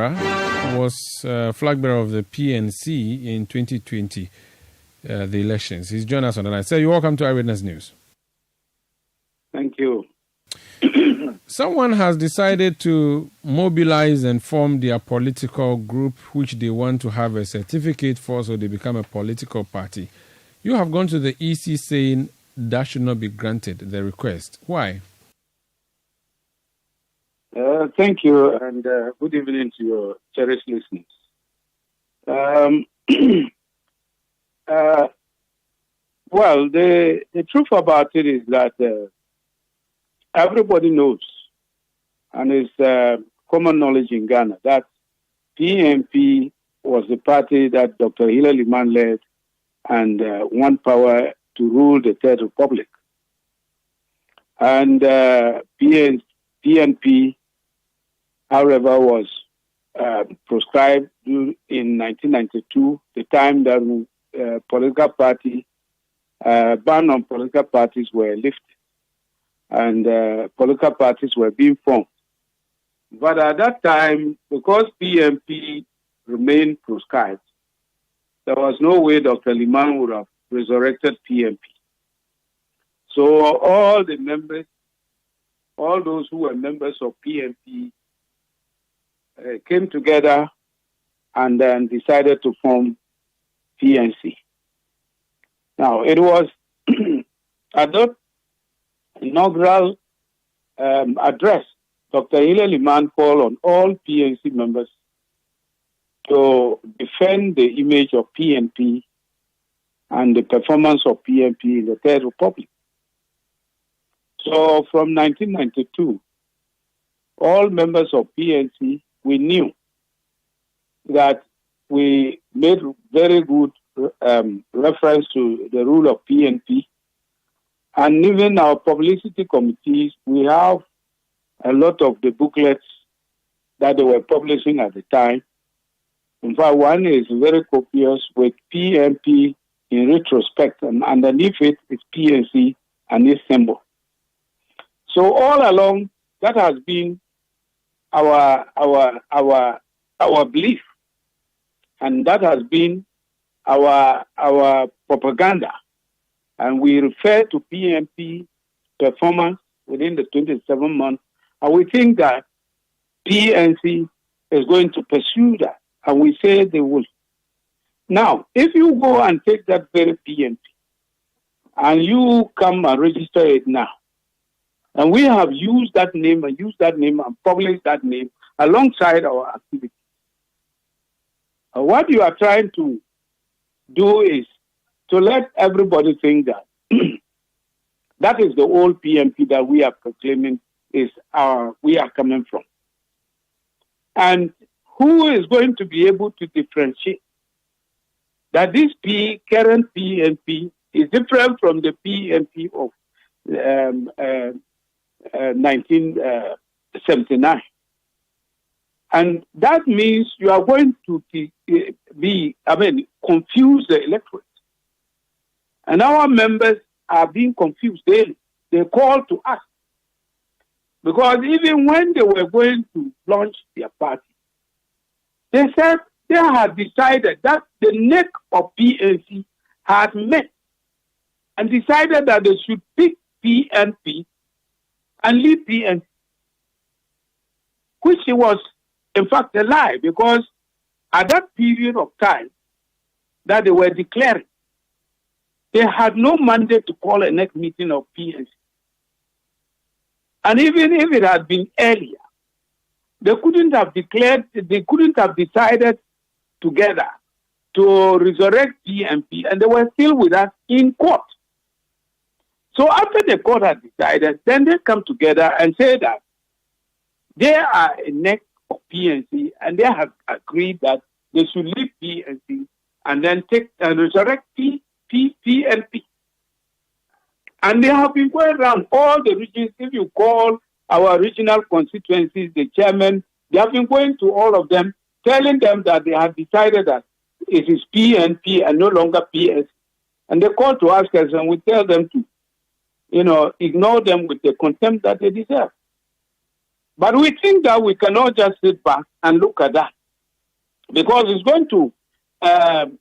Apasera was flag bearer of the PNC in 2020, the elections. He's joined us on the line. Sir, you're welcome to Eyewitness News. Thank you. Someone has decided to mobilize and form their political group, which they want to have a certificate for, so they become a political party. You have gone to the EC saying that should not be granted, the request. Why? Thank you, and good evening to your cherished listeners. Well, the truth about it is that everybody knows, and it's common knowledge in Ghana, that PNP was the party that Dr. Hilary Liman led and won power to rule the Third Republic. And PNP, however, was proscribed in 1992, the time that political party ban on political parties were lifted and political parties were being formed. But at that time, because PNP remained proscribed, there was no way Dr. Liman would have resurrected PNP. So all the members, all those who were members of PNP came together and then decided to form PNC. Now, it was at that inaugural address, Dr. Hilary Liman called on all PNC members to defend the image of PNP and the performance of PNP in the Third Republic. So from 1992, all members of PNC, we knew that we made very good reference to the rule of PNP. And even our publicity committees, we have a lot of the booklets that they were publishing at the time. In fact, one is very copious with PNP in retrospect, and underneath it is PNC and its symbol. So all along, that has been our belief, and that has been our propaganda. And we refer to PNP performance within the 27 months, and we think that PNC is going to pursue that, and we say they will. Now, if you go and take that very PNP, and you come and register it now, and we have used that name and published that name alongside our activities. What you are trying to do is to let everybody think that that is the old PNP that we are proclaiming we are coming from. And who is going to be able to differentiate that this current PNP is different from the PNP of 1979. And that means you are going to confuse the electorate. And our members are being confused daily. They call to us. Because even when they were going to launch their party, they said they had decided that the neck of PNC had met and decided that they should pick PNP and leave PNC, which was, in fact, a lie, because at that period of time that they were declaring, they had no mandate to call a next meeting of PNC. And even if it had been earlier, they couldn't have decided together to resurrect PNP, and they were still with us in court. So after the court had decided, then they come together and say that they are a neck of PNC, and they have agreed that they should leave PNC and then take and resurrect PNP. And they have been going around all the regions. If you call our regional constituencies, the chairman, they have been going to all of them, telling them that they have decided that it is PNP and no longer PNC. And they call to ask us, and we tell them to, ignore them with the contempt that they deserve. But we think that we cannot just sit back and look at that, because it's going to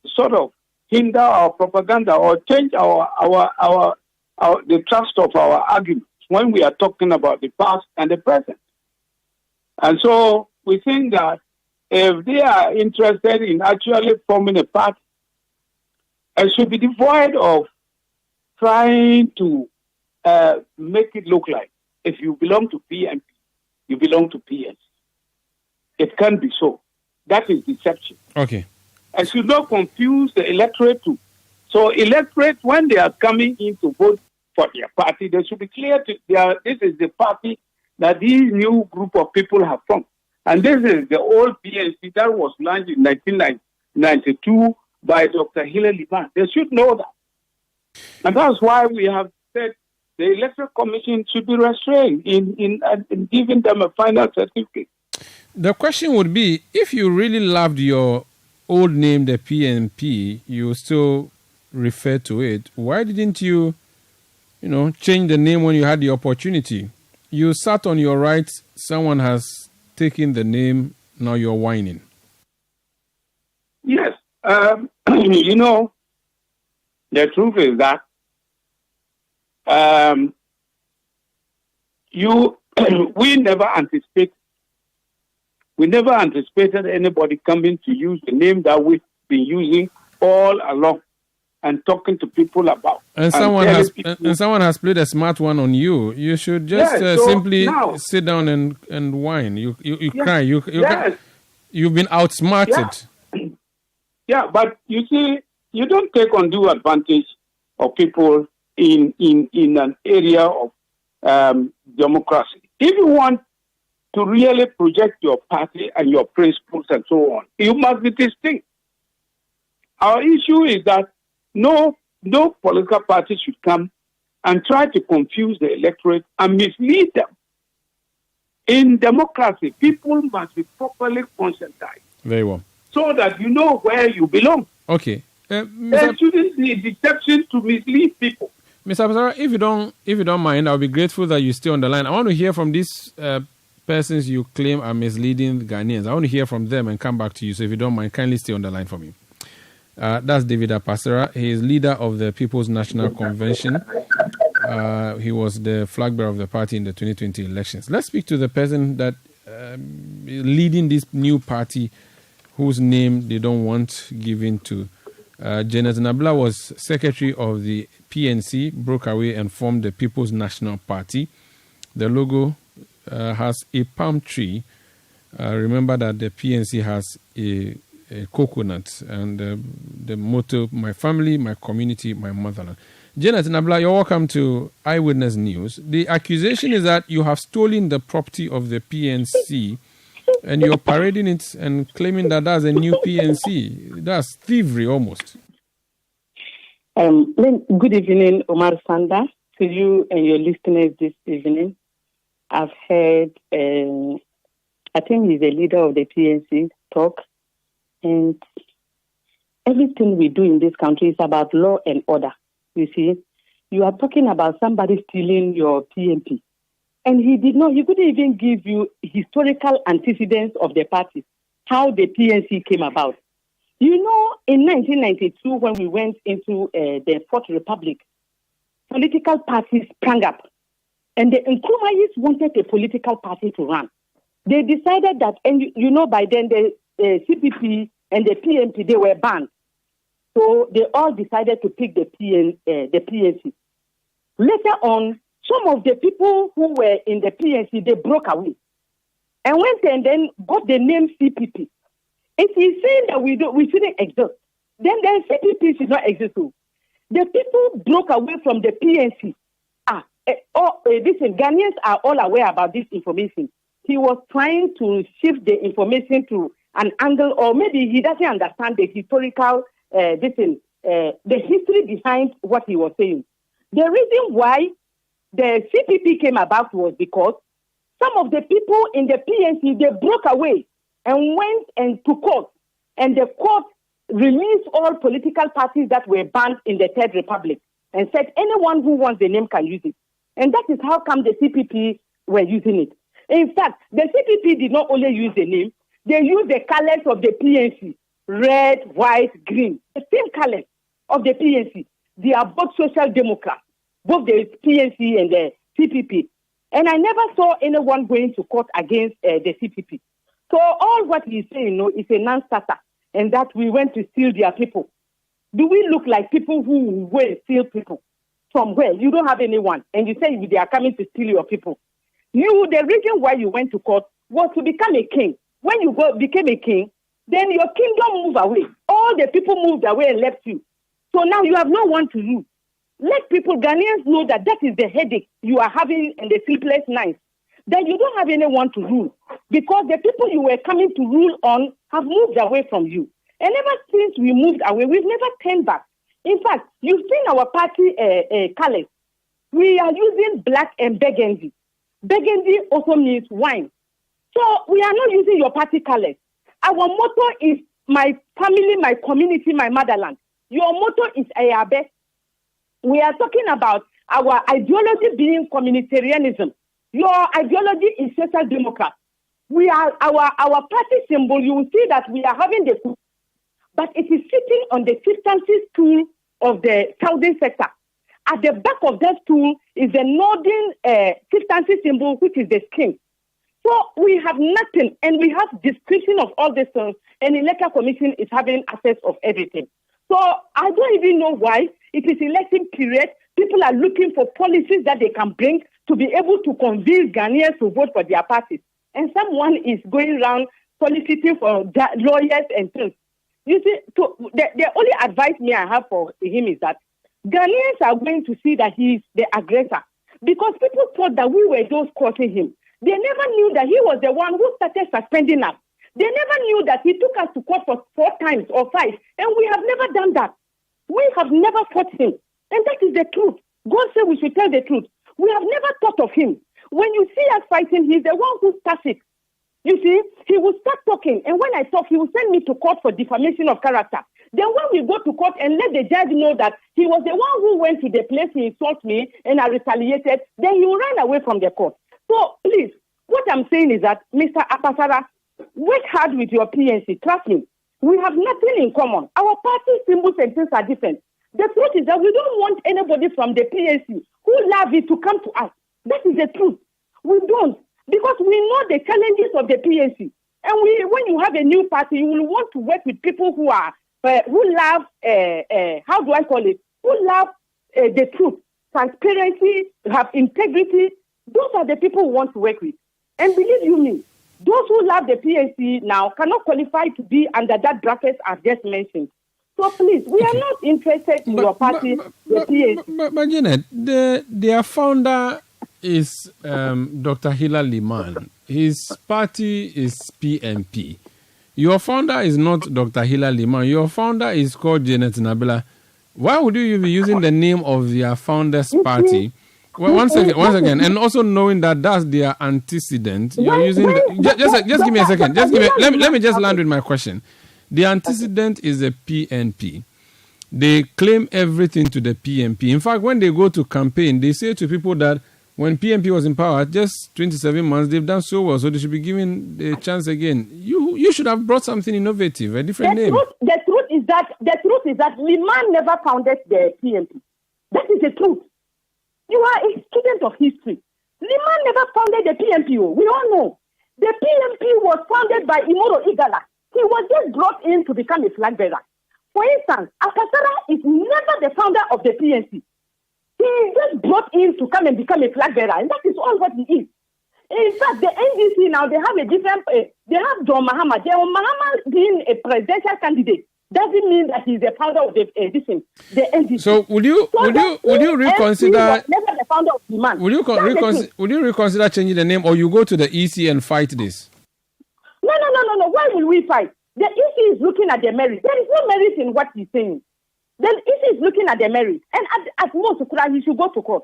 sort of hinder our propaganda or change the trust of our arguments when we are talking about the past and the present. And so we think that if they are interested in actually forming a party, it should be devoid of trying to make it look like if you belong to PNP, you belong to PNC. It can't be so. That is deception. Okay. And should not confuse the electorate too. So electorate, when they are coming in to vote for their party, they should be clear this is the party that these new group of people have formed. And this is the old PNC that was launched in 1992 by Dr. Hilary Liban. They should know that. And that's why we have said the Electoral Commission should be restrained in giving them a final certificate. The question would be, if you really loved your old name, the PNP, you still refer to it, why didn't you, change the name when you had the opportunity? You sat on your rights, someone has taken the name, now you're whining. Yes. The truth is that we never anticipated anybody coming to use the name that we've been using all along and talking to people about. And someone has played a smart one on you. You should just simply sit down and whine. You cry. You've been outsmarted. Yeah, but you see, you don't take undue advantage of people in an area of democracy. If you want to really project your party and your principles and so on, you must be distinct. Our issue is that no political party should come and try to confuse the electorate and mislead them. In democracy, people must be properly conscientized. Very well. So that you know where you belong. Okay. There shouldn't be deception to mislead people. Mr. Apasera, if you don't mind, I'll be grateful that you stay on the line. I want to hear from these persons you claim are misleading Ghanaians. I want to hear from them and come back to you. So if you don't mind, kindly stay on the line for me. That's David Apasera. He is leader of the People's National Convention. He was the flag bearer of the party in the 2020 elections. Let's speak to the person that is leading this new party whose name they don't want given to. Janet Nabila was secretary of the PNC, broke away and formed the People's National Party. The logo has a palm tree. Remember that the PNC has a coconut and the motto, my family, my community, my motherland. Janet Nabila, you're welcome to Eyewitness News. The accusation is that you have stolen the property of the PNC and you're parading it and claiming that that's a new PNC. That's thievery almost. Good evening, Omar Sanda, to you and your listeners this evening. I've heard, I think he's the leader of the PNC talk, and everything we do in this country is about law and order. You see, you are talking about somebody stealing your PNP. And he couldn't even give you historical antecedents of the party, how the PNC came about. You know, in 1992, when we went into the Fourth Republic, political parties sprang up. And the Nkrumahs wanted a political party to run. They decided that, and by then the CPP and the PNP, they were banned. So they all decided to pick the PNC. Later on, some of the people who were in the PNC, they broke away and went and then got the name CPP. If he's saying that we shouldn't exist, then the CPP should not exist too. The people broke away from the PNC. Listen, Ghanaians are all aware about this information. He was trying to shift the information to an angle, or maybe he doesn't understand the historical, the history behind what he was saying. The reason why the CPP came about was because some of the people in the PNC, they broke away and went and to court. And the court released all political parties that were banned in the Third Republic and said anyone who wants the name can use it. And that is how come the CPP were using it. In fact, the CPP did not only use the name, they used the colors of the PNC, red, white, green. The same colors of the PNC. They are both social democrats, both the PNC and the CPP. And I never saw anyone going to court against the CPP. So all what he's saying is a non-starter, and that we went to steal their people. Do we look like people who will steal people? From where? You don't have anyone, and you say they are coming to steal your people. The reason why you went to court was to become a king. When you became a king, then your kingdom moved away. All the people moved away and left you. So now you have no one to rule. Let people, Ghanaians, know that is the headache you are having in the sleepless nights. That you don't have anyone to rule. Because the people you were coming to rule on have moved away from you. And ever since we moved away, we've never turned back. In fact, you've seen our party colors. We are using black and burgundy. Burgundy also means wine. So we are not using your party colors. Our motto is my family, my community, my motherland. Your motto is Ayabe. We are talking about our ideology being communitarianism. Your ideology is social democrat. We are our party symbol. You will see that we are having the coup, but it is sitting on the chieftaincy stool of the southern sector. At the back of that stool is the northern chieftaincy symbol, which is the king. So we have nothing, and we have description of all these things, and the electoral commission is having access of everything. So I don't even know why. It is election period. People are looking for policies that they can bring to be able to convince Ghanaians to vote for their parties. And someone is going around soliciting for lawyers and things. You see, the only advice I have for him is that Ghanaians are going to see that he is the aggressor. Because people thought that we were those courting him. They never knew that he was the one who started suspending us. They never knew that he took us to court for 4 times or 5. And we have never done that. We have never fought him. And that is the truth. God said we should tell the truth. We have never thought of him. When you see us fighting, he's the one who starts it. You see, he will start talking. And when I talk, he will send me to court for defamation of character. Then when we go to court and let the judge know that he was the one who went to the place he insulted me and I retaliated, then he will run away from the court. So please, what I'm saying is that, Mr. Apasera, work hard with your PNC. Trust me, we have nothing in common. Our party symbols and things are different. The truth is that we don't want anybody from the PNC who love it to come to us. That is the truth. We don't. Because we know the challenges of the PNC. And when you have a new party, you will want to work with people who are, who love, how do I call it? Who love the truth, transparency, have integrity. Those are the people who want to work with. And believe you me, those who love the PNC now cannot qualify to be under that bracket I've just mentioned. So please, we are not interested in your party, the PNC. But Janet, their founder is Dr. Hilal Liman. His party is PNP. Your founder is not Dr. Hilal Liman. Your founder is called Janet Nabila. Why would you be using the name of their founder's party? Well, once again, and also knowing that that's their antecedent, you're using. Just give me a second. Let me just land with my question. The antecedent is the PNP. They claim everything to the PNP. In fact, when they go to campaign, they say to people that when PNP was in power, just 27 months, they've done so well, so they should be given a chance again. You should have brought something innovative, a different name. The truth is that Liman never founded the PNP. That is the truth. You are a student of history. Liman never founded the PNP. We all know. The PNP was founded by Imoro Igala. He was just brought in to become a flag bearer. For instance, Apasera is never the founder of the PNC. He is just brought in to come and become a flag bearer, and that is all what he is. In fact, the NDC now, they have a different, they have John Mahama. John Mahama being a presidential candidate doesn't mean that he's the founder of the NDC. So would you reconsider? Never the founder of the man. Would you reconsider changing the name, or you go to the EC and fight this? No. Why will we fight? The EC is looking at the merit. There is no merit in what he's saying. The EC is looking at the merit, and at most, he should go to court.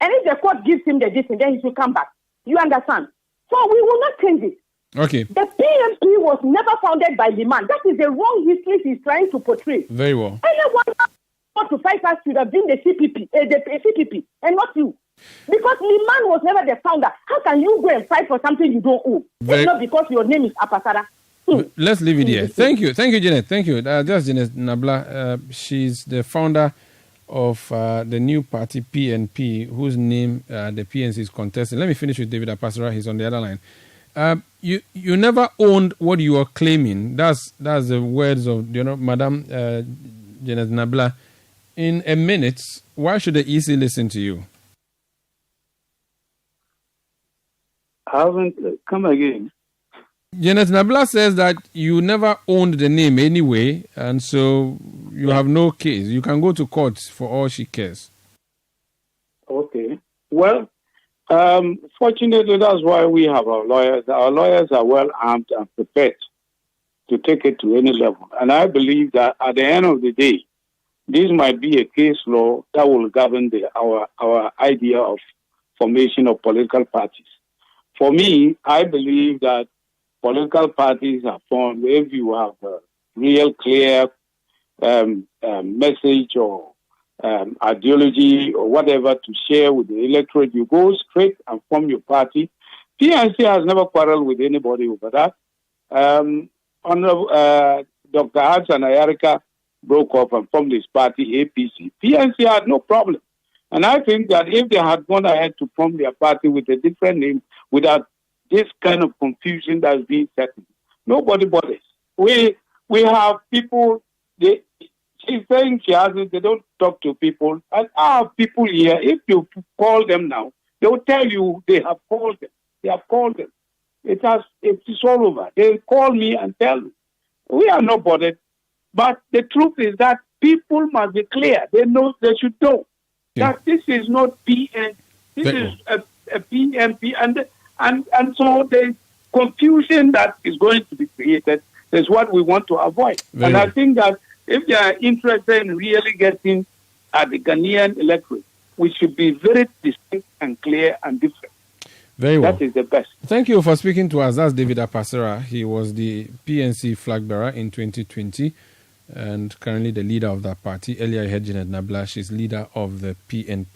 And if the court gives him the decision, then he should come back. You understand? So we will not change it. Okay. The PNP was never founded by Liman. That is the wrong history he's trying to portray. Very well. Anyone who wants to fight us should have been the CPP, and not you. Because the man was never the founder. How can you go and fight for something you don't own? It's not because your name is Apasera. Let's leave it here. Thank you, Janet. Thank you. That's Janet Nabila. She's the founder of the new party PNP, whose name the PNC is contesting. Let me finish with David Apasera. He's on the other line. You never owned what you are claiming. That's the words of Madam Janet Nabila. In a minute, why should the EC listen to you? I haven't come again. Janet Nabila says that you never owned the name anyway, and so you have no case. You can go to court for all she cares. Okay. Well, fortunately, that's why we have our lawyers. Our lawyers are well armed and prepared to take it to any level. And I believe that at the end of the day, this might be a case law that will govern our idea of formation of political parties. For me, I believe that political parties are formed if you have a real clear message or ideology or whatever to share with the electorate. You go straight and form your party. PNC has never quarreled with anybody over that. Dr. Hudson Ayarika broke off and formed his party, APC. PNC had no problem. And I think that if they had gone ahead to form their party with a different name, without this kind of confusion that's being settled, nobody bothers. We have people, she's saying she hasn't, they don't talk to people. And I have people here, if you call them now, they will tell you they have called them. They have called them. It's all over. They call me and tell me. We are not bothered. But the truth is that people must be clear. They should know that this is not PN. This is a PNP. And so the confusion that is going to be created is what we want to avoid. I think that if they are interested in really getting at the Ghanaian electorate, we should be very distinct and clear and different. Very well. That is the best. Thank you for speaking to us. That's David Apasera. He was the PNC flag bearer in 2020 and currently the leader of that party. Earlier, I heard Janet Nabila. She's leader of the PNP.